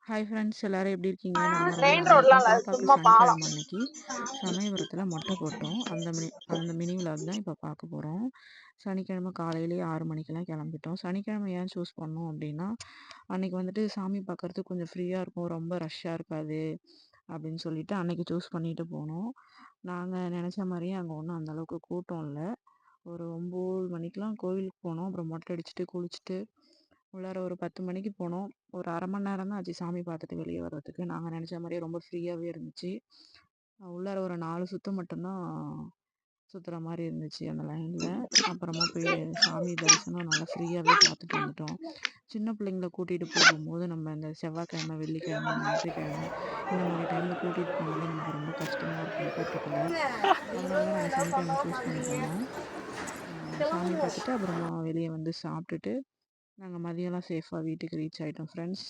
Hi friends, எல்லாரும் எப்படி இருக்கீங்க? நாங்கள் ரொம்ப மெயின் நல்லா ரோட்லாம் இருக்கோம். இல்ல, பாப்பாவுக்கு சும்மா பாலம். சனிக்கிழமை அன்னைக்கு சமயபுரத்தில் மொட்டை போட்டோம். அந்த மினி விலாக் தான் இப்போ பார்க்க போகிறோம். சனிக்கிழமை காலையிலேயே 6 மணிக்கெல்லாம் கிளம்பிட்டோம். சனிக்கிழமை ஏன் சூஸ் பண்ணோம் அப்படின்னா, அன்னைக்கு வந்துட்டு சாமி பார்க்கறதுக்கு கொஞ்சம் ஃப்ரீயாக இருக்கும், ரொம்ப ரஷ்ஷாக இருக்காது அப்படின்னு சொல்லிட்டு அன்னைக்கு சூஸ் பண்ணிட்டு போனோம். நாங்கள் நினச்ச மாதிரியே அங்கே ஒன்றும் அந்தளவுக்கு கூட்டம் இல்லை. ஒரு 9 மணிக்கெலாம் கோவிலுக்கு போனோம். அப்புறம் மொட்டை அடிச்சுட்டு குளிச்சுட்டு உள்ளார ஒரு 10 மணிக்கு போனோம். ஒரு 1/2 மணி நேரம் தான் ஆச்சு சாமி பார்த்துட்டு வெளியே வர்றதுக்கு. நாங்கள் நினச்ச மாதிரியே ரொம்ப ஃப்ரீயாகவே இருந்துச்சு. உள்ளார ஒரு 4 சுற்று மட்டும்தான் சுற்றுற மாதிரி இருந்துச்சு அந்த லைனில். அப்புறமா போய் சாமி தரிசனம் நல்லா ஃப்ரீயாகவே பார்த்துட்டு வந்துட்டோம். சின்ன பிள்ளைங்கள கூட்டிகிட்டு போகும்போது நம்ம இந்த செவ்வாய்க்கிழமை, வெள்ளிக்கிழமை, ஞாயிற்றுக்கிழமை இந்த மாதிரி டைமில் கூட்டிகிட்டு போனாலே நமக்கு ரொம்ப கஷ்டமாக இருக்கும் கூட்டத்தில். அதனால தான் நாங்கள் சனிக்கிழமை சூஸ் பண்ணி போனோம். சாமி பார்த்துட்டு அப்புறமா வெளியே வந்து சாப்பிட்டுட்டு நாங்கள் மதியம்லாம் சேஃபாக வீட்டுக்கு ரீச் ஆகிட்டோம் ஃப்ரெண்ட்ஸ்.